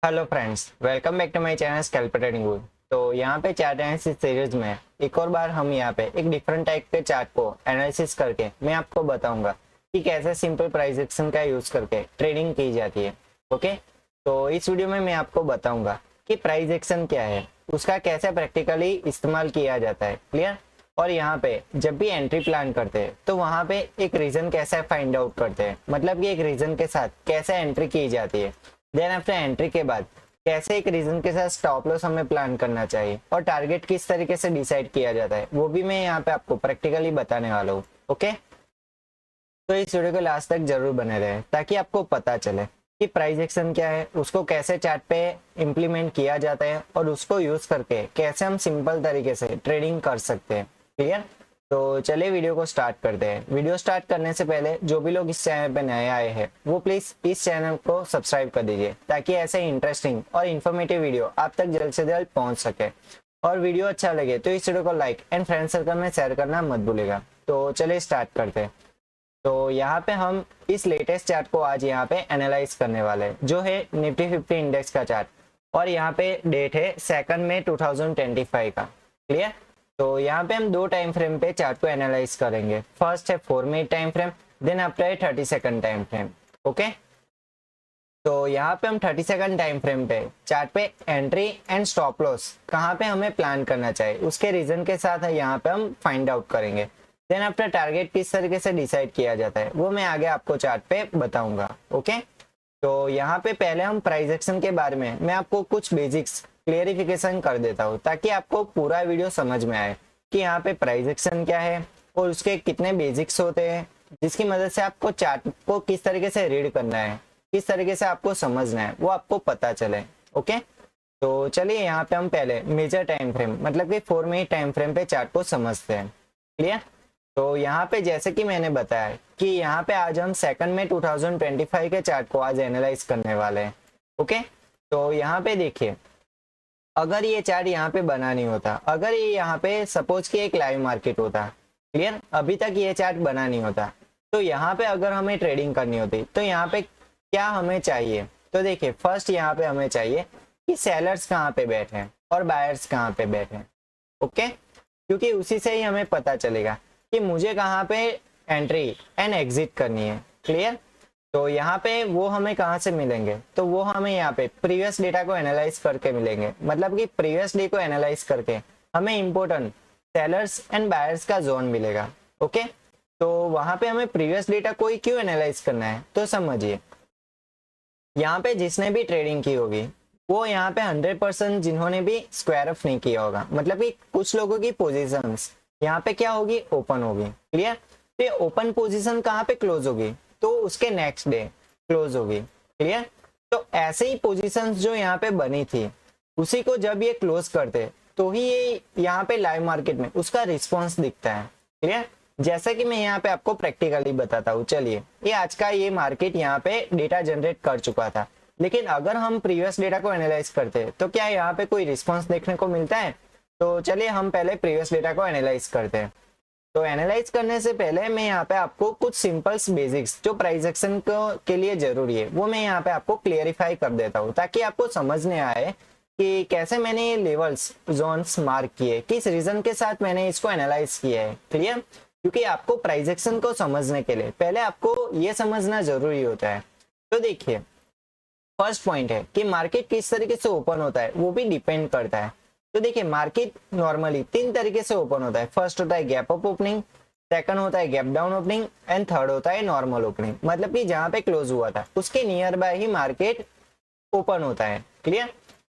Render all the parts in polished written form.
Hello friends, welcome back to my channel Scalper Trading Guru. तो यहाँ पे चार्ट एनालिसिस सीरीज में एक और बार हम यहाँ पे एक डिफरेंट टाइप के चार्ट को एनालिसिस करके मैं आपको बताऊंगा कि कैसे सिंपल प्राइस एक्शन का यूज करके ट्रेडिंग की जाती है। ओके, तो इस वीडियो में मैं आपको बताऊंगा कि प्राइस एक्शन क्या है, उसका कैसे प्रैक्टिकली इस्तेमाल किया जाता है। क्लियर? और यहाँ पे जब भी एंट्री प्लान करते हैं तो वहाँ पे एक रीजन कैसे फाइंड आउट करते हैं, मतलब कि एक रीजन के साथ कैसे एंट्री की जाती है। देन आफ्टर एंट्री के बाद कैसे एक रीजन के साथ स्टॉप लॉस हमें प्लान करना चाहिए और टारगेट किस तरीके से डिसाइड किया जाता है, वो भी मैं यहाँ पे आपको प्रैक्टिकली बताने वाला हूँ। ओके, तो इस वीडियो को लास्ट तक जरूर बने रहे ताकि आपको पता चले कि प्राइस एक्शन क्या है, उसको कैसे चार्ट पे इम्प्लीमेंट किया जाता है और उसको यूज करके कैसे हम सिंपल तरीके से ट्रेडिंग कर सकते हैं। क्लियर? तो चलिए वीडियो को स्टार्ट करते हैं। वीडियो स्टार्ट करने से पहले जो भी लोग इस चैनल पे नए आए हैं वो प्लीज इस चैनल को सब्सक्राइब कर दीजिए ताकि ऐसे इंटरेस्टिंग और इन्फॉर्मेटिव वीडियो आप तक जल्द से जल्द पहुंच सके। और वीडियो अच्छा लगे तो इस वीडियो को लाइक एंड फ्रेंड सर्कल में शेयर करना मत भूलिएगा। तो चलिए स्टार्ट करते हैं। तो यहाँ पे हम इस लेटेस्ट चार्ट को आज यहाँ पे एनालाइज करने वाले हैं, जो है निफ्टी 50 इंडेक्स का चार्ट। और यहाँ पे डेट है 2 मई 2025 का। क्लियर? तो यहाँ पे हम दो टाइम फ्रेम पे चार्ट को एनालाइज करेंगे। फर्स्ट है 4 मिनट टाइम फ्रेम, देन आफ्टर है 30 सेकंड टाइम फ्रेम। ओके, तो यहाँ पे हम 30 सेकंड टाइम फ्रेम पे चार्ट पे एंट्री एंड स्टॉप लॉस कहाँ पे हमें प्लान करना चाहिए उसके रीजन के साथ यहाँ पे हम फाइंड आउट करेंगे। देन आफ्टर टारगेट किस तरीके से डिसाइड किया जाता है वो मैं आगे आपको चार्ट पे बताऊंगा। ओके, तो यहाँ पे पहले हम प्राइस एक्शन के बारे में मैं आपको कुछ बेसिक्स क्लियरिफिकेशन कर देता हूँ ताकि आपको पूरा वीडियो समझ में आए कि यहाँ पे प्राइस एक्शन क्या है और उसके कितने बेसिक्स होते हैं, जिसकी मदद से आपको चार्ट को किस तरीके से रीड करना है, किस तरीके से आपको समझना है, वो आपको पता चले। ओके, तो चलिए यहाँ पे हम पहले मेजर टाइम फ्रेम मतलब कि 4 मिनट टाइम फ्रेम पे चार्ट को समझते हैं। क्लियर? तो यहाँ पे जैसे कि मैंने बताया कि यहाँ पे आज हम 2 मई 2025 के चार्ट को आज एनालाइज करने वाले हैं। ओके, तो यहाँ पे देखिए, अगर ये चार्ट यहाँ पे बना नहीं होता, अगर ये यहाँ पे सपोज कि एक लाइव मार्केट होता, क्लियर, अभी तक ये चार्ट बना नहीं होता, तो यहाँ पे अगर हमें ट्रेडिंग करनी होती तो यहाँ पे क्या हमें चाहिए, तो देखिए फर्स्ट यहाँ पे हमें चाहिए कि सेलर्स कहाँ पे बैठे हैं और बायर्स कहाँ पे बैठे हैं। ओके, क्योंकि उसी से ही हमें पता चलेगा कि मुझे कहाँ पे एंट्री एंड एग्जिट करनी है। क्लियर? तो यहाँ पे वो हमें कहाँ से मिलेंगे, तो वो हमें यहाँ पे प्रीवियस डेटा को एनालाइज करके मिलेंगे, मतलब कि प्रीवियस डे को एनालाइज करके हमें इंपॉर्टेंट सेलर्स एंड बायर्स का जोन मिलेगा। ओके, तो वहां पे हमें प्रीवियस डेटा को ही क्यों एनालाइज करना है, तो समझिए यहाँ पे जिसने भी ट्रेडिंग की होगी वो यहाँ पे 100% जिन्होंने भी स्क्वायर ऑफ नहीं किया होगा, मतलब कि कुछ लोगों की पोजीशंस यहाँ पे क्या होगी, ओपन होगी। क्लियर? तो ये ओपन पोजीशन कहाँ पे क्लोज होगी, तो उसके नेक्स्ट डे क्लोज होगी। क्लियर? तो ऐसे ही पोजीशंस जो यहाँ पे बनी थी उसी को जब ये क्लोज करते तो ही ये यहाँ पे लाइव मार्केट में उसका रिस्पॉन्स दिखता है। क्लियर? जैसा कि मैं यहाँ पे आपको प्रैक्टिकली बताता हूँ। चलिए, ये आज का ये मार्केट यहाँ पे डेटा जनरेट कर चुका था, लेकिन अगर हम प्रीवियस डेटा को एनालाइज करते तो क्या यहाँ पे कोई रिस्पॉन्स देखने को मिलता है, तो चलिए हम पहले प्रीवियस डेटा को एनालाइज करते हैं। तो एनालाइज करने से पहले मैं यहाँ पे आपको कुछ सिंपल्स बेसिक्स जो प्राइस एक्शन के लिए जरूरी है वो मैं यहाँ पे आपको क्लियरिफाई कर देता हूँ ताकि आपको समझने आए कि कैसे मैंने ये लेवल्स जोन्स मार्क किए, किस रीजन के साथ मैंने इसको एनालाइज किया है। क्लियर? क्योंकि आपको प्राइस एक्शन को समझने के लिए पहले आपको ये समझना जरूरी होता है। तो देखिए, फर्स्ट पॉइंट है कि मार्केट किस तरीके से ओपन होता है वो भी डिपेंड करता है। तो देखिए, मार्केट नॉर्मली 3 तरीके से ओपन होता है। फर्स्ट होता है गैप अप ओपनिंग, सेकंड होता है gap down opening and third होता है नॉर्मल ओपनिंग, मतलब कि जहां पे क्लोज हुआ था उसके near by he market open होता है। क्लियर?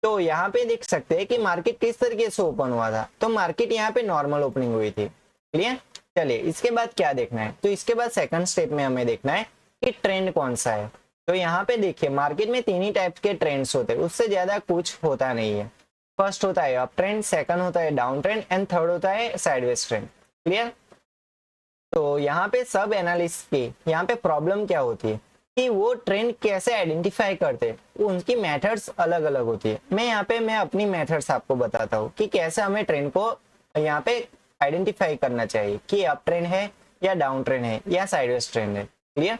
तो यहाँ पे देख सकते हैं कि मार्केट किस तरीके से ओपन हुआ था, तो मार्केट यहाँ पे नॉर्मल ओपनिंग हुई थी। क्लियर? चलिए, इसके बाद क्या देखना है, तो इसके बाद सेकंड स्टेप में हमें देखना है कि ट्रेंड कौन सा है। तो यहाँ पे देखिए, मार्केट में 3 ही टाइप के ट्रेंड्स होते हैं, उससे ज्यादा कुछ होता नहीं है। फर्स्ट होता है अप ट्रेंड, सेकंड होता है डाउन ट्रेंड एंड थर्ड होता है साइडवेज ट्रेंड। क्लियर? तो यहाँ पे सब एनालिस्ट की यहाँ पे प्रॉब्लम क्या होती है कि वो ट्रेंड कैसे आइडेंटिफाई करते हैं, उनकी मेथड्स अलग अलग होती है। मैं अपनी मेथड्स आपको बताता हूँ कि कैसे हमें ट्रेंड को यहाँ पे आइडेंटिफाई करना चाहिए कि अप ट्रेंड है या डाउन ट्रेंड है या साइडवेज ट्रेंड है। क्लियर?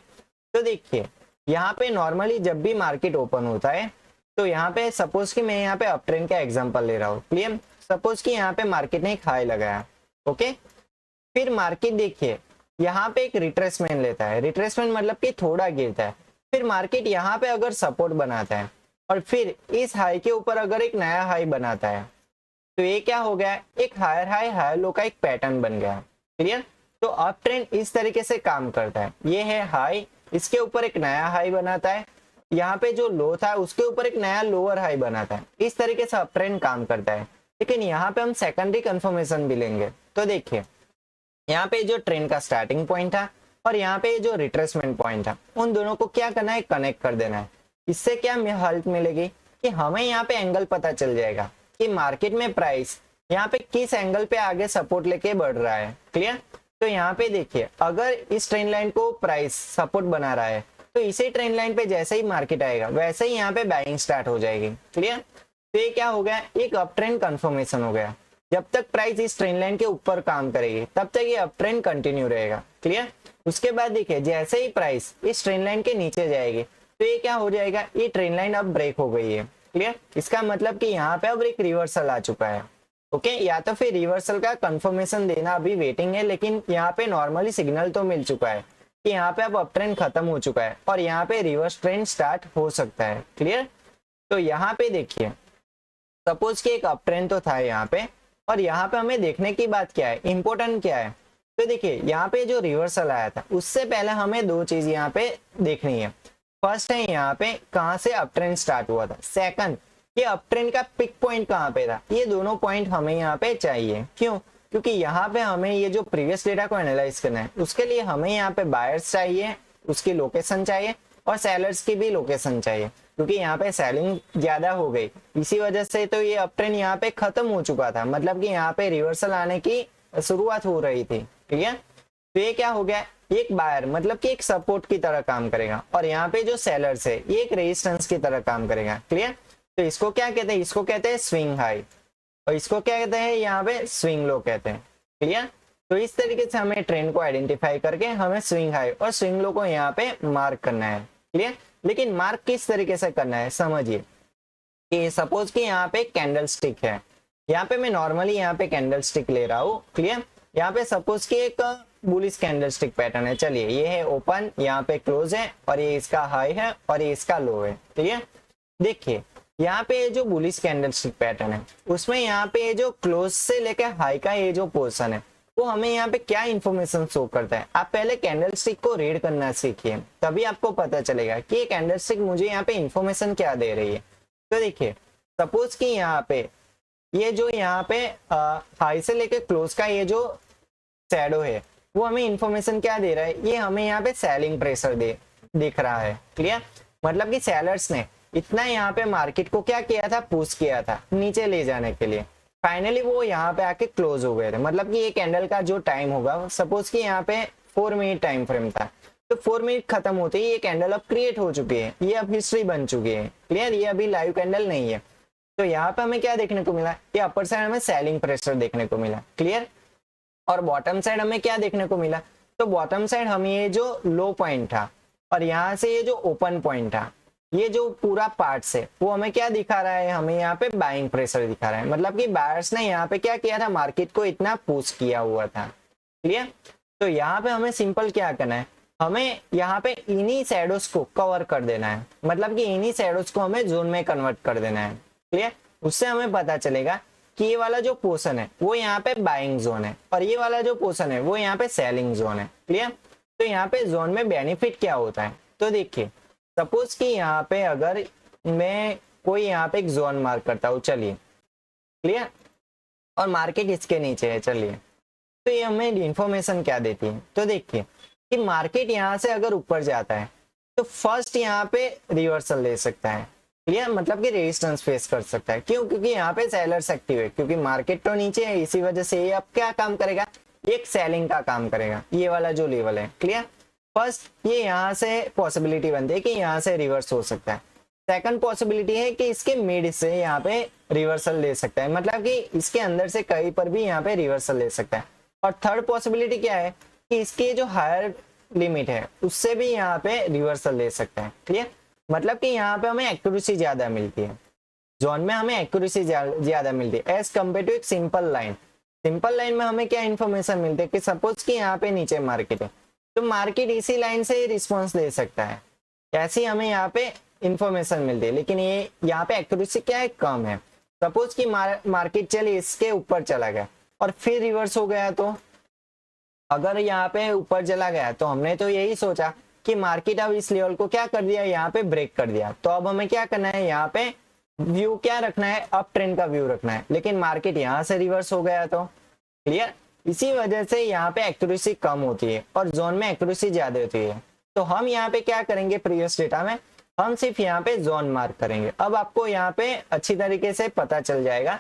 तो देखिए, यहाँ पे नॉर्मली जब भी मार्केट ओपन होता है तो यहाँ पे सपोज कि मैं यहाँ पे अप ट्रेंड का एग्जांपल ले रहा हूँ, क्लियर। सपोज कि यहाँ पे मार्केट ने एक हाई लगाया, ओके, फिर मार्केट देखिए यहाँ पे एक रिट्रेसमेंट लेता है, रिट्रेसमेंट मतलब कि थोड़ा गिरता है, फिर मार्केट यहाँ पे अगर सपोर्ट बनाता है और फिर इस हाई के ऊपर अगर एक नया हाई बनाता है, तो ये क्या हो गया, एक हायर हाई हायर लो का एक पैटर्न बन गया, क्लियर। तो अप ट्रेंड इस तरीके से काम करता है, ये है हाई, इसके ऊपर एक नया हाई बनाता है, यहाँ पे जो लो था उसके ऊपर एक नया लोअर हाई बनाता है, इस तरीके से अप ट्रेंड काम करता है। लेकिन यहाँ पे हम सेकेंडरी कंफर्मेशन भी लेंगे, तो देखिए यहाँ पे जो ट्रेंड का स्टार्टिंग पॉइंट था और यहाँ पे जो रिट्रेसमेंट पॉइंट था, उन दोनों को क्या करना है, कनेक्ट कर देना है। इससे क्या हेल्प मिलेगी कि हमें यहाँ पे एंगल पता चल जाएगा कि मार्केट में प्राइस यहाँ पे किस एंगल पे आगे सपोर्ट लेके बढ़ रहा है, क्लियर। तो यहाँ पे देखिए अगर इस ट्रेंड लाइन को प्राइस सपोर्ट बना रहा है, तो इसी ट्रेंड लाइन पे जैसे ही मार्केट आएगा वैसे ही यहाँ पे बाइंग स्टार्ट हो जाएगी, क्लियर। तो ये क्या हो गया, एक अप ट्रेंड कंफर्मेशन हो गया। जब तक प्राइस इस ट्रेंड लाइन के ऊपर काम करेगी तब तक ये अप ट्रेंड कंटिन्यू रहेगा, क्लियर। उसके बाद देखिए जैसे ही प्राइस इस ट्रेंड लाइन के नीचे जाएगी तो ये क्या हो जाएगा, ये ट्रेंड लाइन अब ब्रेक हो गई है, क्लियर। इसका मतलब कि यहाँ पे अब एक रिवर्सल आ चुका है, ओके। या तो फिर रिवर्सल का कंफर्मेशन देना अभी वेटिंग है, लेकिन यहाँ पे नॉर्मली सिग्नल तो मिल चुका है कि यहाँ पे अब अप ट्रेंड खत्म हो चुका है और यहाँ पे रिवर्स ट्रेंड स्टार्ट हो सकता है, क्लियर। तो यहाँ पे देखिए सपोज कि एक अप ट्रेंड तो था यहाँ पे, और यहाँ पे हमें देखने की बात क्या है, इंपॉर्टेंट क्या है। तो देखिए यहाँ पे जो रिवर्सल आया था उससे पहले हमें दो चीज यहाँ पे देखनी है। फर्स्ट है यहाँ पे कहाँ से अप ट्रेंड स्टार्ट हुआ था, सेकंड ये अप ट्रेंड का पिक पॉइंट कहाँ पे था। ये दोनों पॉइंट हमें यहाँ पे चाहिए, क्यों, क्योंकि यहाँ पे हमें ये जो प्रीवियस डेटा को एनालाइज करना है, उसके लिए हमें यहाँ पे बायर्स चाहिए, उसकी लोकेशन चाहिए और सेलर्स की भी लोकेशन चाहिए, क्योंकि यहाँ पे सेलिंग ज्यादा हो गई, इसी वजह से तो ये अप ट्रेंड यहाँ पे खत्म हो चुका था, मतलब कि यहाँ पे रिवर्सल आने की शुरुआत हो रही थी, ठीक है। तो ये क्या हो गया, एक बायर मतलब कि एक सपोर्ट की तरह काम करेगा और यहाँ पे जो सेलर्स है ये एक रेजिस्टेंस की तरह काम करेगा, क्लियर। तो इसको क्या कहते हैं, इसको कहते हैं स्विंग हाई और इसको क्या कहते हैं यहाँ पे स्विंग लो कहते हैं, क्लियर। तो इस तरीके से हमें ट्रेंड को आइडेंटिफाई करके हमें स्विंग हाई और स्विंग लो को यहाँ पे मार्क करना है, क्लियर। लेकिन मार्क किस तरीके से करना है समझिए कि सपोज कि यहाँ पे कैंडल स्टिक है, यहाँ पे मैं नॉर्मली यहाँ पे कैंडल स्टिक ले रहा हूँ, क्लियर। यहाँ पे सपोज कि एक बुलिश कैंडल स्टिक पैटर्न है, चलिए ये है ओपन, यहाँ पे क्लोज है और ये इसका हाई है और ये इसका लो है, क्लियर। देखिए यहाँ पे ये जो बुलिश कैंडल स्टिक पैटर्न है उसमें यहाँ पे ये जो क्लोज से लेकर हाई का ये जो पोर्शन है वो हमें यहाँ पे क्या इंफॉर्मेशन शो करता है। आप पहले कैंडल स्टिक को रीड करना सीखिए, तभी आपको पता चलेगा कि ये कैंडल स्टिक मुझे यहाँ पे इंफॉर्मेशन क्या दे रही है। तो देखिए सपोज कि यहाँ पे ये जो यहाँ पे हाई से लेके क्लोज का ये जो शैडो है वो हमें इंफॉर्मेशन क्या दे रहा है, ये हमें यहाँ पे सेलिंग प्रेशर दिख रहा है, क्लियर। मतलब कि सेलर्स ने इतना यहाँ पे मार्केट को क्या किया था, पुश किया था नीचे ले जाने के लिए, फाइनली वो यहाँ पे आके क्लोज हो गए थे। मतलब कि ये कैंडल का जो टाइम होगा, सपोज कि यहाँ पे 4 मिनट टाइम फ्रेम था, तो 4 मिनट खत्म होते ही ये कैंडल अब क्रिएट हो चुकी है, ये अब हिस्ट्री बन चुकी है, क्लियर। ये अभी लाइव कैंडल नहीं है। तो यहाँ पे हमें क्या देखने को मिला, ये अपर साइड हमें सेलिंग प्रेशर देखने को मिला, क्लियर। और बॉटम साइड हमें क्या देखने को मिला, तो बॉटम साइड हमें ये जो लो पॉइंट था और यहाँ से ये जो ओपन पॉइंट था, ये जो पूरा पार्ट है वो हमें क्या दिखा रहा है, हमें यहाँ पे बाइंग प्रेशर दिखा रहा है। मतलब कि बायर्स ने यहाँ पे क्या किया था, मार्केट को इतना पुश किया हुआ था, क्लियर। तो यहाँ पे हमें सिंपल क्या करना है, हमें यहाँ पे इन्हीं शैडोज को कवर कर देना है, मतलब कि इन्हीं शैडोज को हमें जोन में कन्वर्ट कर देना है, क्लियर। उससे हमें पता चलेगा कि ये वाला जो पोर्शन है वो यहाँ पे बाइंग जोन है और ये वाला जो पोर्शन है वो यहाँ पे सेलिंग जोन है, क्लियर। तो यहाँ पे जोन में बेनिफिट क्या होता है, तो देखिए सपोज कि यहाँ पे अगर मैं कोई यहाँ पे एक जोन मार्क करता हूँ, चलिए, क्लियर, और मार्केट इसके नीचे है, चलिए, तो ये हमें इंफॉर्मेशन क्या देती है, तो देखिए कि मार्केट यहाँ से अगर ऊपर जाता है तो फर्स्ट यहाँ पे रिवर्सल ले सकता है, क्लियर। मतलब कि रेजिस्टेंस फेस कर सकता है, क्यों, क्योंकि यहाँ पे सेलर्स एक्टिव है, क्योंकि मार्केट तो नीचे है, इसी वजह से ये अब क्या काम करेगा, एक सेलिंग का काम करेगा, ये वाला जो लेवल है, क्लियर। फर्स्ट ये यहाँ से पॉसिबिलिटी बनती है कि यहाँ से रिवर्स हो सकता है। सेकंड पॉसिबिलिटी है कि इसके मिड से यहाँ पे रिवर्सल ले सकता है, मतलब कि इसके अंदर से कहीं पर भी यहाँ पे रिवर्सल ले सकता है। और थर्ड पॉसिबिलिटी क्या है कि इसके जो हायर लिमिट है उससे भी यहाँ पे रिवर्सल ले सकता है, क्लियर। मतलब कि यहाँ पे हमें एक्यूरेसी ज्यादा मिलती है, जोन में हमें एक्यूरेसी ज्यादा मिलती है एज कम्पेयर टू एक सिंपल लाइन। सिंपल लाइन में हमें क्या इन्फॉर्मेशन मिलती है कि सपोज कि यहाँ पे नीचे मार्केट है, तो मार्केट इसी लाइन से ही रिस्पॉन्स दे सकता है, ऐसी हमें यहाँ पे इंफॉर्मेशन मिलती है। लेकिन ये यहाँ पे एक्यूरेसी क्या है, कम है। सपोज कि मार्केट चले इसके ऊपर चला गया और फिर रिवर्स हो गया, तो अगर यहाँ पे ऊपर चला गया तो हमने तो यही सोचा कि मार्केट अब इस लेवल को क्या कर दिया, यहाँ पे ब्रेक कर दिया, तो अब हमें क्या करना है, यहाँ पे व्यू क्या रखना है, अप ट्रेंड का व्यू रखना है। लेकिन मार्केट यहाँ से रिवर्स हो गया, तो क्लियर, इसी वजह से यहाँ पे एक्यूरेसी कम होती है और जोन में एक्यूरेसी ज्यादा होती है। तो हम यहाँ पे क्या करेंगे, प्रीवियस डेटा में हम सिर्फ यहाँ पे जोन मार्क करेंगे। अब आपको यहाँ पे अच्छी तरीके से पता चल जाएगा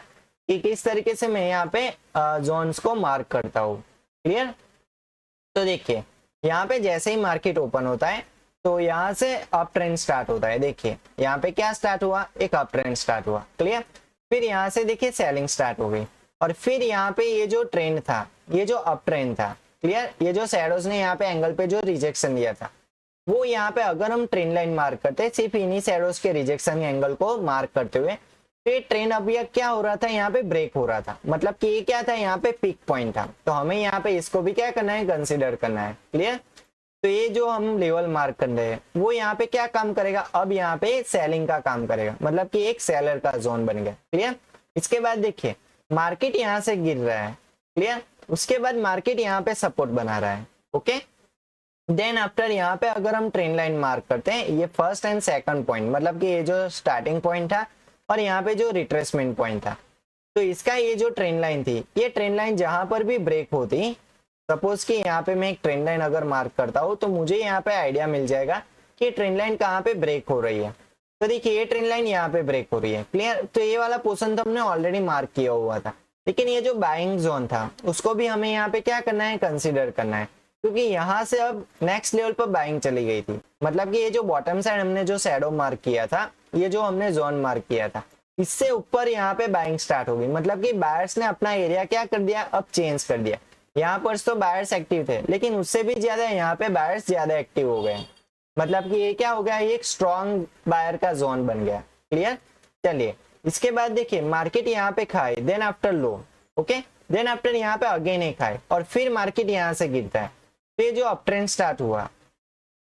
कि किस तरीके से मैं यहाँ पे जोन्स को मार्क करता हूँ। क्लियर, तो देखिए यहाँ पे जैसे ही मार्केट ओपन होता है तो यहाँ से अप ट्रेंड स्टार्ट होता है। देखिए यहाँ पे क्या स्टार्ट हुआ, एक अप ट्रेंड स्टार्ट हुआ। क्लियर, फिर यहाँ से देखिए सेलिंग स्टार्ट हो गई और फिर यहाँ पे ये जो ट्रेंड था, ये जो अप ट्रेंड था, क्लियर, ये जो शैडोज ने यहाँ पे एंगल पे जो रिजेक्शन दिया था, वो यहाँ पे अगर हम ट्रेंड लाइन मार्क करते, सिर्फ इन्हीं शैडोज के रिजेक्शन एंगल को मार्क करते हुए, तो ये ट्रेंड अब ये क्या हो रहा था, यहाँ पे ब्रेक हो रहा था, मतलब कि ये क्या था, यहाँ पे पीक पॉइंट था। तो हमें यहाँ पे इसको भी क्या करना है, कंसिडर करना है। क्लियर, तो ये जो हम लेवल मार्क कर रहे हैं वो यहाँ पे क्या काम करेगा, अब यहाँ पे सेलिंग का काम करेगा, मतलब कि एक सेलर का जोन बन गया। क्लियर, इसके बाद देखिए मार्केट यहाँ से गिर रहा है। क्लियर, उसके बाद मार्केट यहाँ पे सपोर्ट बना रहा है। ओके, देन आफ्टर यहाँ पे अगर हम ट्रेंड लाइन मार्क करते हैं, ये फर्स्ट एंड सेकंड पॉइंट, मतलब कि ये जो स्टार्टिंग पॉइंट था और यहाँ पे जो रिट्रेसमेंट पॉइंट था, तो इसका ये जो ट्रेंड लाइन थी, ये ट्रेंड लाइन जहां पर भी ब्रेक होती, सपोज कि यहाँ पे मैं एक ट्रेंड लाइन अगर मार्क करता हूँ तो मुझे यहाँ पे आइडिया मिल जाएगा कि ट्रेंड लाइन कहाँ पे ब्रेक हो रही है। तो देखिए ये ट्रेंड लाइन यहाँ पे ब्रेक हो रही है। क्लियर, तो ये वाला पोर्शन तो हमने ऑलरेडी मार्क किया हुआ था, लेकिन ये जो बाइंग जोन था उसको भी हमें यहाँ पे क्या करना है, कंसिडर करना है, क्योंकि यहाँ से अब नेक्स्ट लेवल पर बाइंग चली गई थी। मतलब कि ये जो बॉटम साइड हमने जो शैडो मार्क किया था, ये जो हमने जोन मार्क किया था, इससे ऊपर यहाँ पे बाइंग स्टार्ट हो गई। मतलब कि बायर्स ने अपना एरिया क्या कर दिया, अब चेंज कर दिया। यहाँ पर तो बायर्स एक्टिव थे, लेकिन उससे भी ज्यादा यहाँ पे बायर्स ज्यादा एक्टिव हो गए। मतलब कि ये क्या हो गया, ये एक स्ट्रॉन्ग बायर का जोन बन गया। क्लियर, चलिए इसके बाद देखिए मार्केट यहाँ पे खाए, देन आफ्टर लो। ओके, देन आफ्टर यहाँ पे अगेन एक खाए और फिर मार्केट यहाँ से गिरता है। तो ये जो अप ट्रेंड स्टार्ट हुआ,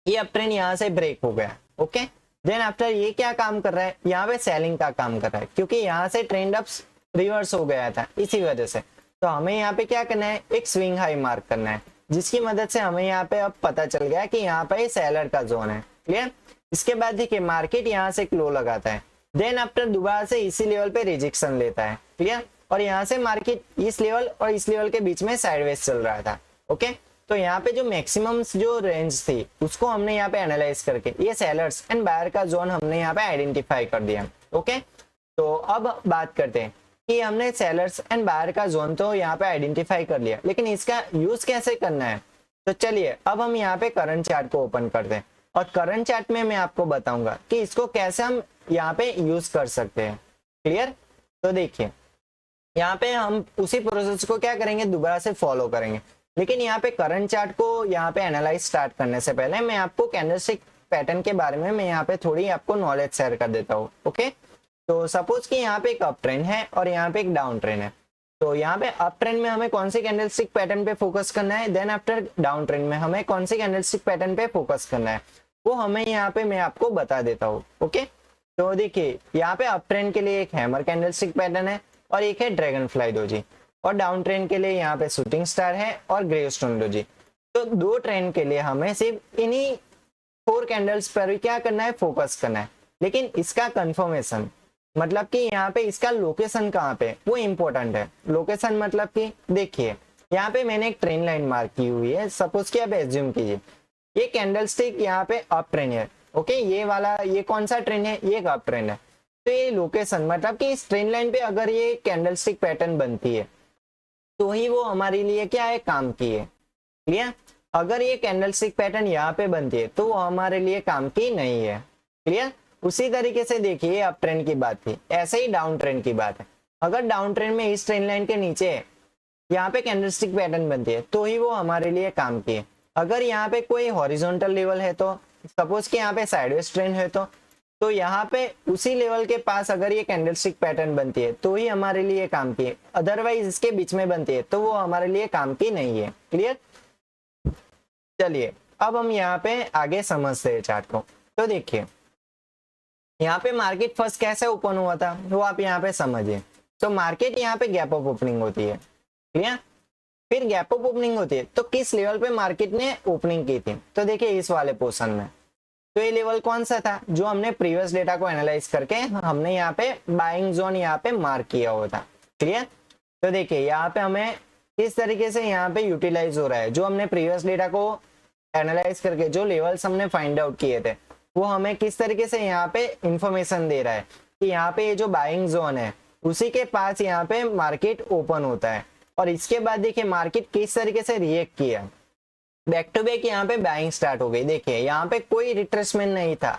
ये अप ट्रेंड यहाँ से ब्रेक हो गया। ओके, देन आफ्टर ये क्या काम कर रहा है, यहाँ पे सेलिंग का काम कर रहा है, क्योंकि यहाँ से ट्रेंड अप रिवर्स हो गया था इसी वजह से। तो हमें यहाँ पे क्या करना है, एक स्विंग हाई मार्क करना है, जिसकी मदद से हमें यहाँ पे अब पता चल गया कि यहाँ पे सेलर का जोन है। क्लियर, इसके बाद देखिए मार्केट यहाँ से क्लो लगाता है, देन आफ्टर दोबारा से इसी लेवल पे रिजेक्शन लेता है। क्लियर, और यहाँ से मार्केट इस लेवल और इस लेवल के बीच में साइडवेज चल रहा था। ओके, तो यहाँ पे जो मैक्सिमम जो रेंज थी उसको हमने यहाँ पे एनालाइज करके ये सेलर्स एंड बायर का जोन हमने यहाँ पे आइडेंटिफाई कर दिया। ओके, तो अब बात करते हैं कि हमने सेलर्स एंड बायर का जोन तो यहाँ पे आइडेंटिफाई कर लिया, लेकिन इसका यूज कैसे करना है। तो चलिए अब हम यहाँ पे करंट चार्ट को ओपन करते हैं और करंट चार्ट में मैं आपको बताऊंगा कि इसको कैसे हम यहाँ पे यूज कर सकते हैं। क्लियर, तो देखिए यहाँ पे हम उसी प्रोसेस को क्या करेंगे, दोबारा से फॉलो करेंगे। लेकिन यहाँ पे करंट चार्ट को यहाँ पे एनालाइज स्टार्ट करने से पहले मैं आपको कैंडलस्टिक पैटर्न के बारे में मैं यहाँ पे थोड़ी आपको नॉलेज शेयर कर देता हूँ। ओके, तो सपोज कि यहाँ पे एक अप ट्रेंड है और यहाँ पे एक डाउन ट्रेंड है। तो यहाँ पे अप ट्रेंड में हमें कौन सी कैंडलस्टिक पैटर्न पे फोकस करना है, देन आफ्टर डाउन ट्रेंड में हमें कौन सी कैंडलस्टिक पैटर्न पे फोकस करना है, वो हमें यहाँ पे मैं आपको बता देता हूँ। ओके, तो देखिए यहाँ पे अप ट्रेंड के लिए एक हैमर कैंडलस्टिक पैटर्न है और एक है ड्रैगन फ्लाई डोजी, और डाउन ट्रेंड के लिए यहाँ पे शूटिंग स्टार है और ग्रेवस्टोन डोजी। तो दो ट्रेंड के लिए हमें सिर्फ इन्हीं 4 कैंडल्स पर क्या करना है, फोकस करना है। लेकिन इसका कंफर्मेशन, मतलब कि यहाँ पे इसका लोकेशन कहाँ पे, वो इंपॉर्टेंट है। लोकेशन मतलब कि देखिए यहाँ पे मैंने एक ट्रेंड लाइन मार्क की हुई है, सपोज कि आप एज्यूम कीजिए ये कैंडलस्टिक यहाँ पे अप ट्रेंड है। ओके, ये वाला ये कौन सा ट्रेंड है, ये अप ट्रेंड है। तो ये लोकेशन मतलब कि इस ट्रेंड लाइन पे अगर ये कैंडलस्टिक पैटर्न बनती है तो ही वो हमारे लिए क्या है, काम की है। क्लियर, अगर ये कैंडलस्टिक पैटर्न यहाँ पे बनती है तो वो हमारे लिए काम की नहीं है। क्लियर, उसी तरीके से देखिए अप ट्रेंड की बात थी, ऐसे ही डाउन ट्रेंड की बात है। अगर डाउन ट्रेंड में इस ट्रेंड लाइन के नीचे यहाँ पे कैंडलस्टिक पैटर्न बनती है तो ही वो हमारे लिए काम की है। अगर यहाँ पे कोई हॉरिजॉन्टल लेवल है, तो सपोज कि यहाँ पे साइडवेज ट्रेंड है, तो तो यहाँ पे उसी लेवल के पास अगर ये कैंडलस्टिक पैटर्न बनती है तो ही हमारे लिए काम की है, अदरवाइज इसके बीच में बनती है तो वो हमारे लिए काम की नहीं है। क्लियर? चलिए अब हम यहाँ पे आगे समझते हैं चार्ट को। तो देखिए यहाँ पे मार्केट फर्स्ट कैसे ओपन हुआ था वो आप यहाँ पे समझिए। तो मार्केट यहाँ पे गैप अप ओपनिंग होती है। क्लियर? फिर गैप अप ओपनिंग होती है तो किस लेवल पे मार्केट ने ओपनिंग की थी? तो देखिए इस वाले पोर्शन में। तो ये लेवल कौन सा था जो हमने प्रीवियस डेटा को एनालाइज करके हमने यहाँ पे बाइंग जोन यहाँ पे मार्क किया हुआ था। क्लियर? तो देखिए यहाँ पे हमें किस तरीके से यहाँ पे यूटिलाइज हो रहा है, जो हमने प्रीवियस डेटा को एनालाइज करके जो लेवल्स हमने फाइंड आउट किए थे वो हमें किस तरीके से यहाँ पे इंफॉर्मेशन दे रहा है कि यहाँ पे ये जो बाइंग जोन है उसी के पास यहाँ पे मार्केट ओपन होता है। और इसके बाद देखिए मार्केट किस तरीके से रिएक्ट किया, बैक टू बैक यहाँ पे बाइंग स्टार्ट हो गई। देखिए यहाँ पे कोई रिट्रेसमेंट नहीं था।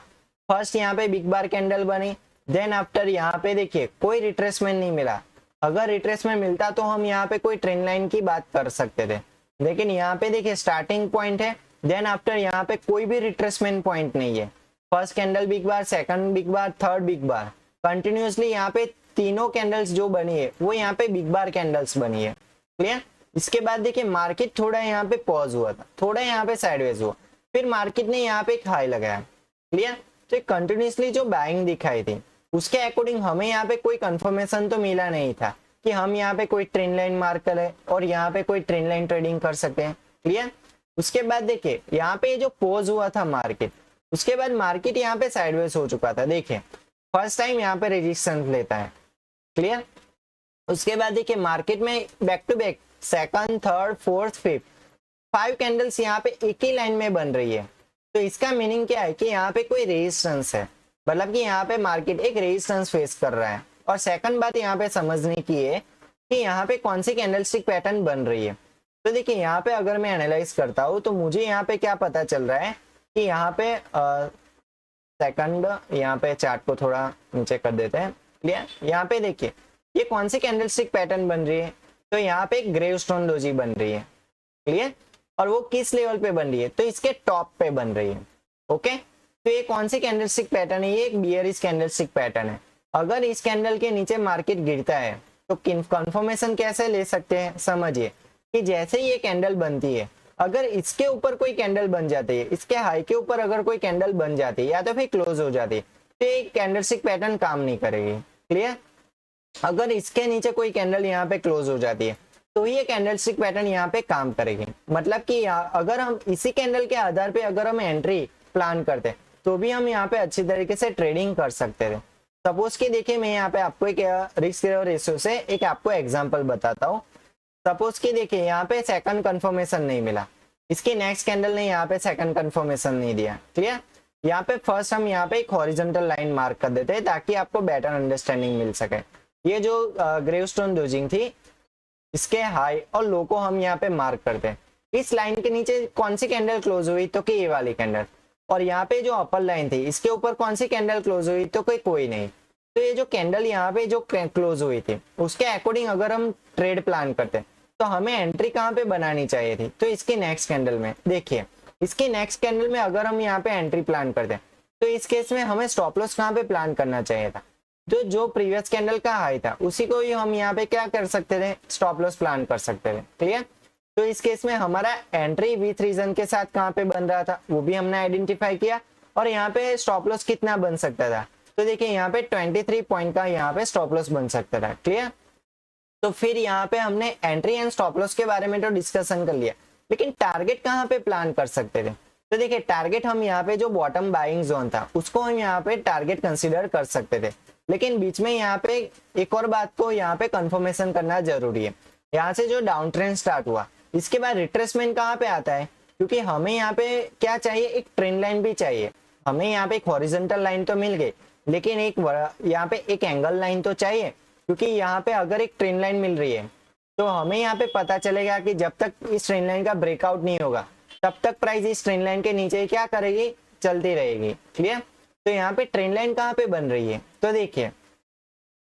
फर्स्ट यहाँ पे बिग बार कैंडल बनी, देन आफ्टर यहाँ पे देखिए कोई रिट्रेसमेंट नहीं मिला। अगर रिट्रेसमेंट मिलता तो हम यहाँ पे कोई ट्रेंड लाइन की बात कर सकते थे, लेकिन यहाँ पे देखिए स्टार्टिंग पॉइंट है, देन आफ्टर यहाँ पे कोई भी रिट्रेसमेंट पॉइंट नहीं है। फर्स्ट कैंडल बिग बार, सेकंड बिग बार, थर्ड बिग बार, कंटिन्यूसली यहाँ पे तीनों कैंडल्स जो बनी है वो यहाँ पे बिग बार कैंडल्स बनी है। क्लियर? इसके बाद देखिए मार्केट थोड़ा यहाँ पे पॉज हुआ था, थोड़ा यहाँ पे साइडवेज हुआ, फिर मार्केट ने यहाँ पे एक हाई लगाया। क्लियर? तो कंटिन्यूसली जो बाइंग दिखाई थी उसके अकॉर्डिंग हमें यहाँ पे कोई कंफर्मेशन तो मिला नहीं था कि हम यहाँ पे कोई ट्रेंड लाइन मार्क करें और यहाँ पे कोई ट्रेंड लाइन ट्रेडिंग कर सकते हैं। क्लियर? उसके बाद देखिए यहाँ पे जो पॉज हुआ था मार्केट, उसके बाद मार्केट यहाँ पे साइडवेज हो चुका था। देखिए फर्स्ट टाइम यहाँ पे रेजिस्टेंस लेता है। क्लियर? उसके बाद देखिए मार्केट में back to back second, third, fourth, fifth 5 candles यहाँ पे एक ही लाइन में बन रही है। तो इसका मीनिंग क्या है कि यहाँ पे कोई रेजिस्टेंस है, मतलब कि यहाँ पे मार्केट एक रेजिस्टेंस फेस कर रहा है। और सेकंड बात यहाँ पे समझने की है कि यहाँ पे कौन सी कैंडलस्टिक पैटर्न बन रही है। तो देखिए यहाँ पे अगर मैं एनालाइज करता हूँ तो मुझे यहाँ पे क्या पता चल रहा है कि यहाँ पे सेकंड, यहाँ पे चार्ट को थोड़ा नीचे कर देते हैं। क्लियर? यहाँ पे देखिए ये कौन सी कैंडलस्टिक पैटर्न बन रही है, तो यहाँ पे ग्रेवस्टोन डोजी बन रही है। क्लियर? और वो किस लेवल पे बन रही है, तो इसके टॉप पे बन रही है। ओके, तो ये कौन सी कैंडलस्टिक पैटर्न है? ये एक बियरिश कैंडलस्टिक पैटर्न है। अगर इस कैंडल के नीचे मार्केट गिरता है तो कंफर्मेशन कैसे ले सकते हैं? समझिए कि जैसे ही ये कैंडल बनती है, अगर इसके ऊपर कोई कैंडल बन जाती है, इसके हाई के ऊपर अगर कोई कैंडल बन जाती है या तो फिर क्लोज हो जाती है, तो ये कैंडलस्टिक पैटर्न काम नहीं करेगी। क्लियर? अगर इसके नीचे कोई कैंडल यहाँ पे क्लोज हो जाती है तो ये कैंडलस्टिक पैटर्न यहाँ पे काम करेगी। मतलब कि अगर हम इसी कैंडल के आधार पे अगर हम एंट्री प्लान करते तो भी हम यहाँ पे अच्छी तरीके से ट्रेडिंग कर सकते थे। सपोज कि देखिए मैं यहाँ पे आपको एक रिस्क रेशियो से एक आपको एग्जांपल बताता हूँ। सपोज कि देखिए यहाँ पे सेकंड कंफर्मेशन नहीं मिला, इसकी नेक्स्ट कैंडल ने यहाँ पे सेकंड कंफर्मेशन नहीं दिया। क्लियर? यहाँ पे फर्स्ट हम यहाँ पे एक हॉरिजॉन्टल लाइन मार्क कर देते हैं ताकि आपको बेटर अंडरस्टैंडिंग मिल सके। ये जो ग्रेवस्टोन डोजिंग थी, इसके हाई और लो को हम यहाँ पे मार्क करते हैं। इस लाइन के नीचे कौन सी कैंडल क्लोज हुई, तो कि ये वाली कैंडल। और यहाँ पे जो अपर लाइन थी इसके ऊपर कौन सी कैंडल क्लोज हुई, तो कोई नहीं। तो ये जो कैंडल यहाँ पे जो क्लोज हुई थी उसके अकॉर्डिंग अगर हम ट्रेड प्लान करते तो हमें एंट्री कहाँ पे बनानी चाहिए थी, तो इसकी नेक्स्ट कैंडल में। देखिए इसकी नेक्स्ट कैंडल में अगर हम यहाँ पे एंट्री प्लान करते तो इस केस में हमें स्टॉप लॉस कहाँ पे प्लान करना चाहिए था, तो जो प्रीवियस कैंडल का हाई था उसी को ही हम यहाँ पे क्या कर सकते थे, स्टॉप लॉस प्लान कर सकते थे। क्लियर? तो इस केस में हमारा एंट्री विथ रीजन के साथ कहाँ पे बन रहा था वो भी हमने आइडेंटिफाई किया, और यहाँ पे स्टॉप लॉस कितना बन सकता था, तो देखिए यहाँ पे 23 पॉइंट का यहाँ पे स्टॉप लॉस बन सकता था। क्लियर? तो फिर यहाँ पे हमने एंट्री एंड स्टॉप लॉस के बारे में तो डिस्कशन कर लिया, लेकिन टारगेट कहाँ पे प्लान कर सकते थे, तो देखिए टारगेट हम यहाँ पे जो बॉटम बाइंग जोन था उसको हम यहाँ पे टारगेट कंसीडर कर सकते थे। लेकिन बीच में यहाँ पे एक और बात को यहाँ पे कंफर्मेशन करना जरूरी है। यहाँ से जो डाउन ट्रेंड स्टार्ट हुआ इसके बाद रिट्रेसमेंट कहाँ पे आता है, क्योंकि हमें यहाँ पे क्या चाहिए, एक ट्रेंड लाइन भी चाहिए। हमें यहाँ पे एक हॉरिजॉन्टल लाइन तो मिल गई, लेकिन एक यहाँ पे एक एंगल लाइन तो चाहिए, क्योंकि यहाँ पे अगर एक ट्रेंड लाइन मिल रही है तो हमें यहाँ पे पता चलेगा कि जब तक इस ट्रेंड लाइन का ब्रेकआउट नहीं होगा तब तक प्राइस इस ट्रेंड लाइन के नीचे क्या करेगी, चलती रहेगी। क्लियर? तो यहाँ पे ट्रेंड लाइन कहाँ पे बन रही है, तो देखिए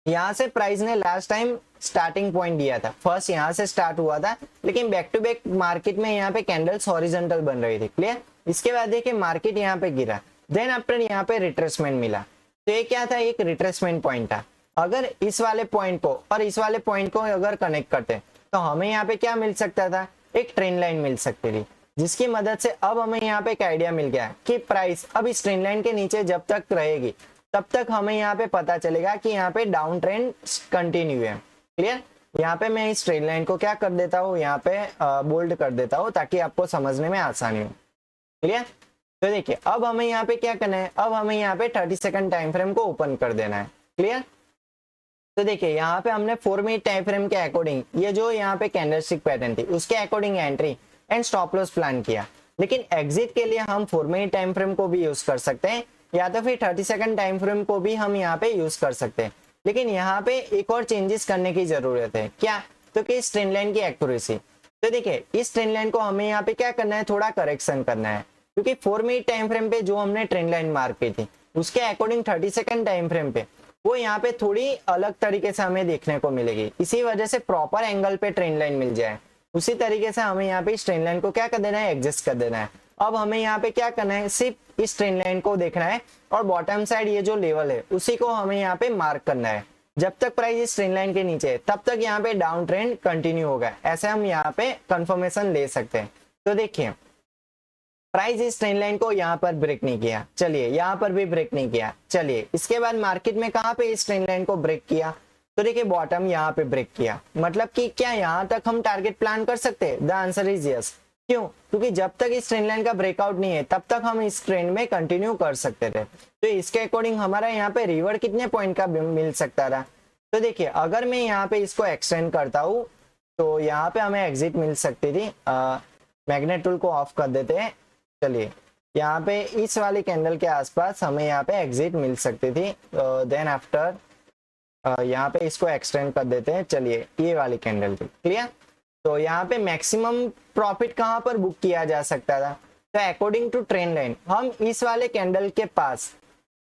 यहाँ से प्राइस ने लास्ट टाइम स्टार्टिंग पॉइंट दिया था, फर्स्ट यहाँ से स्टार्ट हुआ था, लेकिन बैक टू बैक मार्केट में यहाँ पे कैंडल्स हॉरिजॉन्टल बन रही थी। क्लियर? इसके बाद देखिए मार्केट यहाँ पे गिरा, देन आफ्टर यहाँ पे रिट्रेसमेंट मिला, तो ये क्या था, एक रिट्रेसमेंट पॉइंट था। अगर इस वाले पॉइंट को और इस वाले पॉइंट को अगर कनेक्ट करते तो हमें यहाँ पे क्या मिल सकता था, एक ट्रेंड लाइन मिल सकती थी, जिसकी मदद से अब हमें यहाँ पे एक आइडिया मिल गया कि प्राइस अब इस ट्रेंड लाइन के नीचे जब तक रहेगी तब तक हमें यहाँ पे पता चलेगा कि यहाँ पे डाउन ट्रेंड कंटिन्यू है। क्लियर। यहाँ पे मैं इस ट्रेंड लाइन को क्या कर देता हूँ, यहाँ पे बोल्ड कर देता हूँ ताकि आपको समझने में आसानी हो। क्लियर। तो देखिए अब हमें यहाँ पे क्या करना है, अब हमें यहाँ पे 30 सेकंड टाइम फ्रेम को ओपन कर देना है। क्लियर। तो देखिए यहाँ पे हमने 4 मिनट टाइम फ्रेम के अकॉर्डिंग ये जो यहाँ पे कैंडलस्टिक पैटर्न थी उसके according entry and stop loss plan किया, लेकिन एग्जिट के लिए हम 4 मिनट टाइम फ्रेम को भी यूज कर सकते हैं या तो फिर 30 सेकंड टाइम फ्रेम को भी हम यहाँ पे यूज कर सकते हैं। लेकिन यहाँ पे एक और चेंजेस करने की जरूरत है। क्या? तो कि इस ट्रेंड लाइन की एक्यूरेसी। तो देखिए इस ट्रेंड लाइन को हमें यहाँ पे क्या करना है, थोड़ा करेक्शन करना है, क्योंकि 4 मिनट टाइम फ्रेम पे जो हमने ट्रेंड लाइन मार्क की थी उसके अकॉर्डिंग 30 सेकंड टाइम फ्रेम पे वो यहाँ पे थोड़ी अलग तरीके से हमें देखने को मिलेगी। इसी वजह से प्रॉपर एंगल पे ट्रेंड लाइन मिल जाए उसी तरीके से हमें यहाँ पे इस ट्रेंड लाइन को क्या कर देना है, एडजस्ट कर देना है। अब हमें यहाँ पे क्या करना है, सिर्फ इस ट्रेंड लाइन को देखना है और बॉटम साइड ये जो लेवल है उसी को हमें यहाँ पे मार्क करना है। जब तक प्राइस इस ट्रेंड लाइन के नीचे है तब तक यहाँ पे डाउन ट्रेंड कंटिन्यू होगा, ऐसे हम यहाँ पे कंफर्मेशन ले सकते हैं। तो देखिए प्राइस इस ट्रेंड लाइन को यहाँ पर ब्रेक नहीं किया, चलिए यहाँ पर भी ब्रेक नहीं किया, चलिए इसके बाद मार्केट में कहाँ पे इस ट्रेंड लाइन को ब्रेक किया, तो देखिए बॉटम यहाँ पे ब्रेक किया। मतलब कि क्या यहाँ तक हम टारगेट प्लान कर सकते हैं? The answer is yes. क्यों? क्योंकि जब तक इस ट्रेंड लाइन का ब्रेकआउट नहीं है तब तक हम इस ट्रेंड में कंटिन्यू कर सकते थे। तो इसके अकॉर्डिंग हमारा यहाँ पे रिवर्ट कितने पॉइंट का मिल सकता था? तो देखिए अगर मैं यहाँ पे इसको एक्सटेंड करता हूँ तो यहाँ पे हमें एग्जिट मिल सकती थी। मैग्नेट टूल को ऑफ कर देते हैं। चलिए यहाँ पे इस वाली कैंडल के आसपास हमें यहाँ पे एग्जिट मिल सकती थी। देन आफ्टर यहाँ पे इसको एक्सटेंड कर देते हैं। चलिए ये वाली कैंडल थी। क्लियर। तो यहाँ पे मैक्सिमम प्रॉफिट कहाँ पर बुक किया जा सकता था? तो अकॉर्डिंग टू ट्रेंड लाइन हम इस वाले कैंडल के पास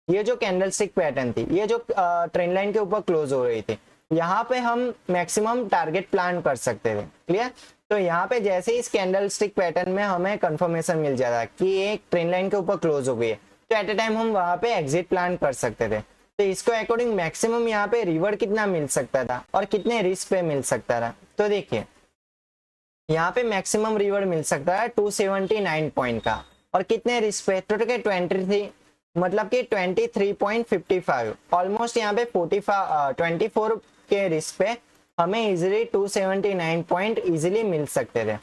ये जो कैंडलस्टिक पैटर्न थी ये जो ट्रेंड लाइन के ऊपर क्लोज हो रही थी यहाँ पे हम मैक्सिमम टारगेट प्लान कर सकते थे। क्लियर। तो यहाँ पे जैसे इस कैंडलस्टिक पैटर्न में हमें कंफर्मेशन मिल जाता कि ये ट्रेंड लाइन के ऊपर क्लोज हो गई है तो एट ए टाइम हम वहां पे एग्जिट प्लान कर सकते थे। तो इसको अकॉर्डिंग मैक्सिमम यहाँ पे रिवर्ट कितना मिल सकता था और कितने रिस्क पे मिल सकता था? तो देखिए यहाँ पे मैक्सिमम रिवर्ट मिल सकता है 279 पॉइंट का और कितने रिस्क पे? तो 23 मतलब कि 23.55 ऑलमोस्ट यहाँ पे 24 के रिस्क पे हमें इजीली 279 पॉइंट इजीली मिल सकते थे।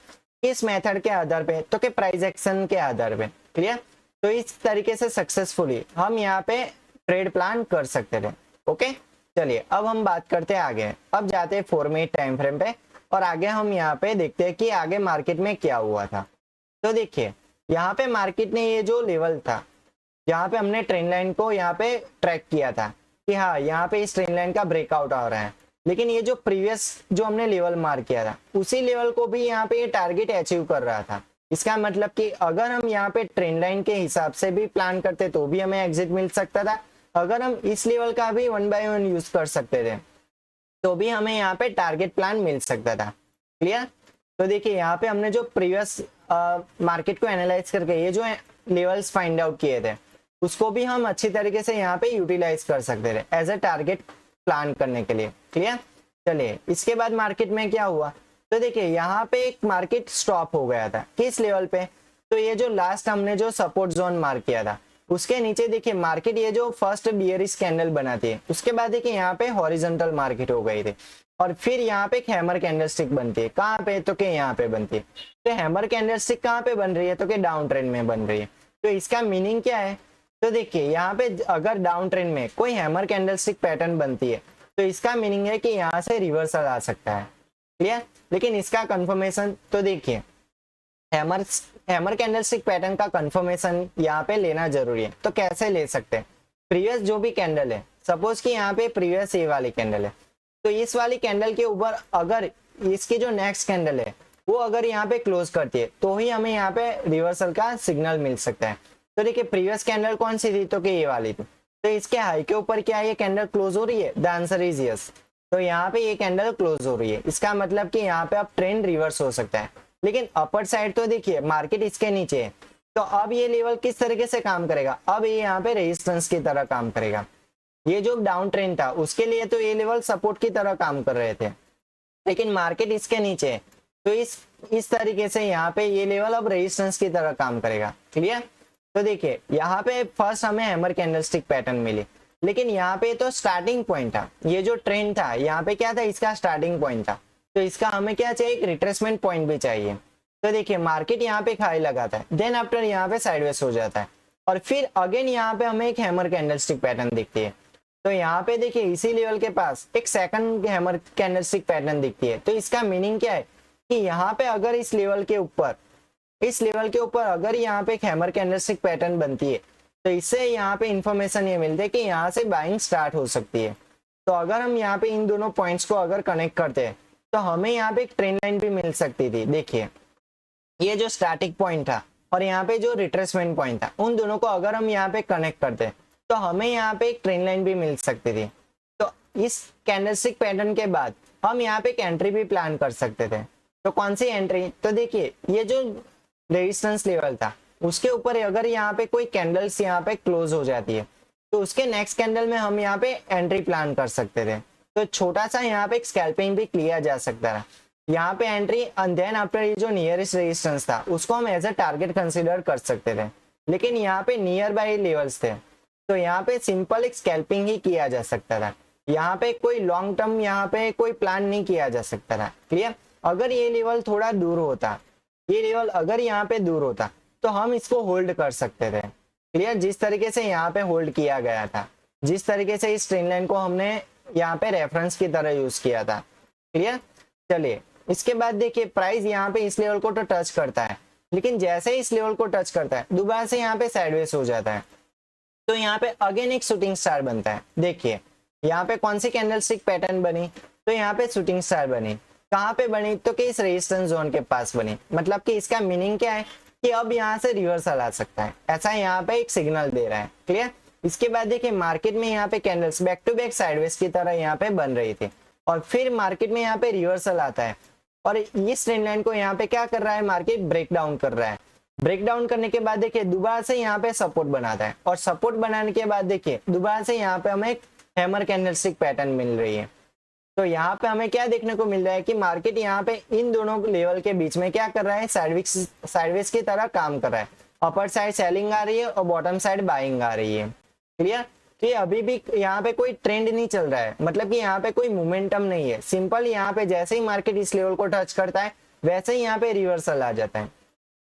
किस मेथड के आधार पे? तो कि प्राइस एक्शन के आधार पे। क्लियर। तो इस तरीके से सक्सेसफुली हम यहाँ पे ट्रेड प्लान कर सकते थे। ओके चलिए अब हम बात करते हैं आगे। अब जाते हैं 4 मिनट टाइम फ्रेम पे और आगे हम यहाँ पे देखते हैं कि आगे मार्केट में क्या हुआ था। तो देखिए यहाँ पे मार्केट ने ये जो लेवल था यहाँ पे हमने ट्रेंड लाइन को यहाँ पे ट्रैक किया था कि हाँ यहाँ पे इस ट्रेंड लाइन का ब्रेकआउट आ रहा है, लेकिन ये जो प्रीवियस जो हमने लेवल मार्क किया था उसी लेवल को भी यहाँ पे ये टारगेट अचीव कर रहा था। इसका मतलब कि अगर हम यहाँ पे ट्रेंड लाइन के हिसाब से भी प्लान करते तो भी हमें एग्जिट मिल सकता था। अगर हम इस लेवल का भी 1 बाय 1 यूज कर सकते थे तो भी हमें यहाँ पे टारगेट प्लान मिल सकता था। क्लियर। तो देखिए यहाँ पे हमने जो प्रीवियस मार्केट को एनालाइज करके ये जो लेवल्स फाइंड आउट किए थे उसको भी हम अच्छी तरीके से यहाँ पे यूटिलाइज कर सकते थे एज अ टारगेट प्लान करने के लिए। क्लियर। चलिए इसके बाद मार्केट में क्या हुआ? तो देखिए यहाँ पे एक मार्केट स्टॉप हो गया था। किस लेवल पे? तो ये जो लास्ट हमने जो सपोर्ट जोन मार्क किया था उसके नीचे देखिए मार्केट ये जो फर्स्ट बियरिश कैंडल बनाती है उसके बाद देखिए यहाँ पे हॉरिजॉन्टल मार्केट हो गई थी और फिर यहाँ पे एक हैमर कैंडलस्टिक बनती है। कहाँ पे? तो कि यहाँ पे बनती है। तो हैमर कैंडलस्टिक कहाँ पे बन रही है? तो कि डाउन ट्रेंड में बन रही है। तो इसका मीनिंग क्या है? तो देखिए यहाँ पे अगर डाउन ट्रेंड में कोई हैमर कैंडलस्टिक पैटर्न बनती है तो इसका मीनिंग है कि यहाँ से रिवर्सल आ सकता है। क्लियर। लेकिन इसका कंफर्मेशन तो देखिए हैमर कैंडलस्टिक पैटर्न का कंफर्मेशन यहाँ पे लेना जरूरी है। तो कैसे ले सकते हैं? प्रीवियस जो भी कैंडल है, सपोज कि यहाँ पे प्रीवियस ये वाली कैंडल है तो इस वाली कैंडल के ऊपर अगर इसकी जो नेक्स्ट कैंडल है वो अगर यहाँ पे क्लोज करती है तो ही हमें यहाँ पे रिवर्सल का सिग्नल मिल सकता है। तो देखिए प्रीवियस कैंडल कौन सी थी? तो कि ये वाली थी। तो इसके हाई के ऊपर क्या ये कैंडल क्लोज हो रही है? The answer is yes. तो यहाँ पे ये कैंडल क्लोज हो रही है। इसका मतलब कि यहाँ पे अब ट्रेंड रिवर्स हो सकता है। लेकिन अपर साइड तो देखिए मार्केट इसके नीचे है तो अब ये लेवल किस तरीके से काम करेगा? अब ये यहाँ पे रेजिस्टेंस की तरह काम करेगा। ये जो डाउन ट्रेंड था उसके लिए तो ये लेवल सपोर्ट की तरह काम कर रहे थे, लेकिन मार्केट इसके नीचे है, तो इस तरीके से यहाँ पे ये लेवल अब रेजिस्टेंस की तरह काम करेगा। क्लियर? तो देखिए यहाँ पे फर्स्ट हमें हैमर कैंडलस्टिक पैटर्न मिली, लेकिन यहाँ पे तो स्टार्टिंग पॉइंट था, ये जो ट्रेंड था यहाँ पे क्या था, इसका स्टार्टिंग पॉइंट था, तो इसका हमें क्या चाहिए, एक रिट्रेसमेंट पॉइंट भी चाहिए। तो देखिए मार्केट यहाँ पे खाई लगाता है, देन आफ्टर यहाँ पे साइडवेज हो जाता है, और फिर अगेन यहाँ पे हमें एक हैमर कैंडलस्टिक पैटर्न दिखती है। तो यहाँ पे देखिए इसी लेवल के पास एक सेकंड हैमर कैंडलस्टिक पैटर्न दिखती है। तो इसका मीनिंग क्या है कि यहाँ पे अगर इस लेवल के ऊपर अगर यहाँ पे एक हैमर कैंडलस्टिक पैटर्न बनती है, तो इससे यहाँ पे इंफॉर्मेशन ये मिलती है कि यहाँ से बाइंग स्टार्ट हो सकती है। तो अगर हम यहाँ पे इन दोनों पॉइंट्स को अगर कनेक्ट करते हैं तो हमें यहाँ पे एक ट्रेंड लाइन भी मिल सकती थी। देखिए ये जो स्टैटिक पॉइंट था और यहाँ पे जो रिट्रेसमेंट पॉइंट था, उन दोनों को अगर हम यहाँ पे कनेक्ट करते हैं तो हमें यहाँ पे एक ट्रेंड लाइन भी मिल सकती थी। तो इस कैंडलस्टिक पैटर्न के बाद हम यहाँ पे एक एंट्री भी प्लान कर सकते थे। तो कौन सी एंट्री? तो देखिए ये जो रेजिस्टेंस लेवल था उसके ऊपर अगर यहाँ पे कोई कैंडल्स यहाँ पे क्लोज हो जाती है तो उसके नेक्स्ट कैंडल में हम यहाँ पे एंट्री प्लान कर सकते थे। तो छोटा सा यहाँ पे एक स्कैल्पिंग भी किया जा सकता है, यहाँ पे एंट्री एंड देन आफ्टर ये जो नियरेस्ट रेजिस्टेंस था उसको हम एज अ टारगेट कंसीडर कर सकते थे, लेकिन यहाँ पे नियर बाय लेवल्स थे, तो यहाँ पे सिंपल एक स्कैल्पिंग ही किया जा सकता था। यहाँ पे कोई लॉन्ग टर्म यहाँ पे कोई प्लान नहीं किया जा सकता था। क्लियर? अगर ये लेवल थोड़ा दूर होता, ये लेवल अगर यहाँ पे दूर होता तो हम इसको होल्ड कर सकते थे। क्लियर? जिस तरीके से यहाँ पे होल्ड किया गया था, जिस तरीके से इस ट्रेंड लाइन को हमने यहाँ पे रेफरेंस की तरह यूज किया था। क्लियर? चलिए इसके बाद देखिए प्राइस यहाँ पे इस लेवल को तो टच करता है, लेकिन जैसे ही इस लेवल को टच करता है दोबारा से यहाँ पे साइडवेज हो जाता है, तो यहाँ पे अगेन एक शूटिंग स्टार बनता है। देखिए यहाँ पे कौन सी कैंडलस्टिक पैटर्न बनी, तो यहाँ पे शूटिंग स्टार बनी। कहाँ पे बनी? तो कि इस रेजिस्टेंस जोन के पास बनी। मतलब कि इसका मीनिंग क्या है कि अब यहाँ से रिवर्सल आ सकता है, ऐसा यहाँ पे एक सिग्नल दे रहा है। क्लियर? इसके बाद देखिए मार्केट में यहाँ पे candles back to back sideways की तरह यहाँ पे बन रही थी, और फिर मार्केट में यहाँ पे रिवर्सल आता है, और इस ट्रेंड लाइन को यहाँ पे क्या कर रहा है, मार्केट ब्रेक डाउन कर रहा है। ब्रेक डाउन करने के बाद देखिए दोबारा से यहाँ पे सपोर्ट बनाता है, और सपोर्ट बनाने के बाद देखिए दोबारा से यहाँ पे हमें एक हैमर कैंडलस्टिक पैटर्न मिल रही है। तो यहाँ पे हमें क्या देखने को मिल रहा है कि मार्केट यहाँ पे इन दोनों लेवल के बीच में क्या कर रहा है, साइडवेज की तरह काम कर रहा है। अपर साइड सेलिंग आ रही है और बॉटम साइड बाइंग आ रही है। क्लियर? तो ये अभी भी यहाँ पे कोई ट्रेंड नहीं चल रहा है, मतलब कि यहाँ पे कोई मोमेंटम नहीं है। सिंपल यहाँ पे जैसे ही मार्केट इस लेवल को टच करता है वैसे ही यहाँ पे रिवर्सल आ जाता है,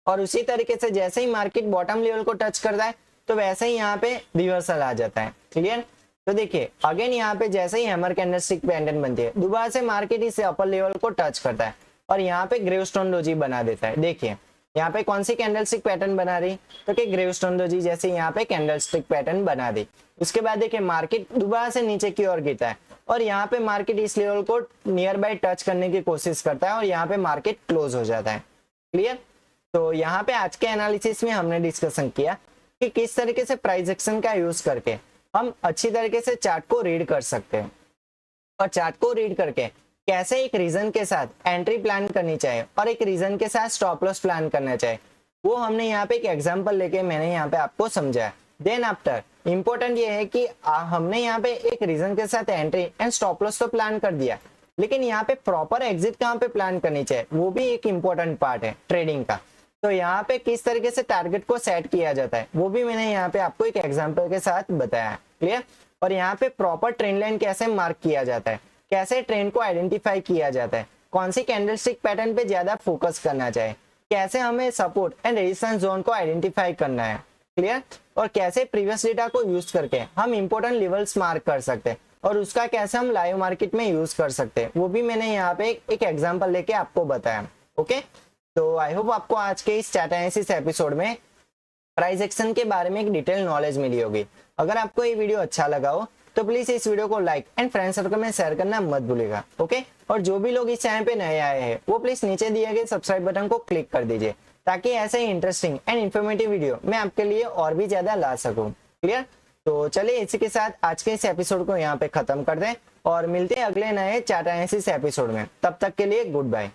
और उसी तरीके से जैसे ही मार्केट बॉटम लेवल को टच करता है तो वैसे ही यहाँ पे रिवर्सल आ जाता है। क्लियर? तो देखिए अगेन यहाँ पे जैसे ही हैमर कैंडलस्टिक पैटर्न बनती है दोबारा से मार्केट इस अपर लेवल को टच करता है और यहाँ पे ग्रेवस्टोन डोजी बना देता है। देखिए यहाँ पे कौन सी कैंडलस्टिक पैटर्न बना रही, तो कि ग्रेवस्टोन डोजी जैसे यहाँ पे कैंडलस्टिक पैटर्न बना दी। उसके बाद देखिए मार्केट दोबारा से नीचे की ओर गिरता है, और यहाँ पे मार्केट इस लेवल को नियर बाय टच करने की कोशिश करता है, और यहाँ पे मार्केट क्लोज हो जाता है। क्लियर? तो यहाँ पे आज के एनालिसिस में हमने डिस्कशन किया कि किस तरीके से प्राइस एक्शन का यूज करके हम अच्छी तरीके से चार्ट को रीड कर सकते हैं, और चार्ट को रीड करके कैसे एक रीजन के साथ एंट्री प्लान करनी चाहिए और एक रीजन के साथ स्टॉप लॉस प्लान करना चाहिए, वो हमने यहाँ पे एक एग्जांपल लेके मैंने यहाँ पे आपको समझाया। देन आफ्टर इंपॉर्टेंट ये है कि हमने यहाँ पे एक रीजन के साथ एंट्री एंड स्टॉप लॉस तो प्लान कर दिया, लेकिन यहाँ पे प्रॉपर एग्जिट कहाँ पे प्लान करनी चाहिए वो भी एक इंपॉर्टेंट पार्ट है ट्रेडिंग का। तो यहाँ पे किस तरीके से टारगेट को सेट किया जाता है वो भी मैंने यहाँ पे आपको एक एग्जांपल के साथ बताया। क्लियर? और यहाँ पे प्रॉपर ट्रेंड लाइन कैसे मार्क किया जाता है, कैसे ट्रेंड को आइडेंटिफाई किया जाता है, कौन सी कैंडलस्टिक पैटर्न पे ज्यादा फोकस करना चाहिए, कैसे हमें सपोर्ट एंड रेजिस्टेंस जोन को आइडेंटिफाई करना है। क्लियर? और कैसे प्रीवियस डेटा को यूज करके हम इंपॉर्टेंट लेवल्स मार्क कर सकते हैं, और उसका कैसे हम लाइव मार्केट में यूज कर सकते हैं वो भी मैंने यहाँ पे एक एग्जांपल लेके आपको बताया। ओके, तो आई होप आपको आज के इस चार्ट एनालिसिस एपिसोड में प्राइस एक्शन के बारे में एक डिटेल नॉलेज मिली होगी। अगर आपको ये वीडियो अच्छा लगा हो तो प्लीज इस वीडियो को लाइक एंड फ्रेंड सर्कल में शेयर करना मत भूलिएगा। ओके, और जो भी लोग इस चैनल पे नए आए हैं वो प्लीज नीचे दिए गए सब्सक्राइब बटन को क्लिक कर दीजिए, ताकि ऐसे ही इंटरेस्टिंग एंड इन्फॉर्मेटिव वीडियो मैं आपके लिए और भी ज्यादा ला सकूं। क्लियर? तो चलिए इसी के साथ आज के इस एपिसोड को यहाँ पे खत्म कर दें, और मिलते हैं अगले नए चार्ट एनालिसिस एपिसोड में। तब तक के लिए गुड बाय।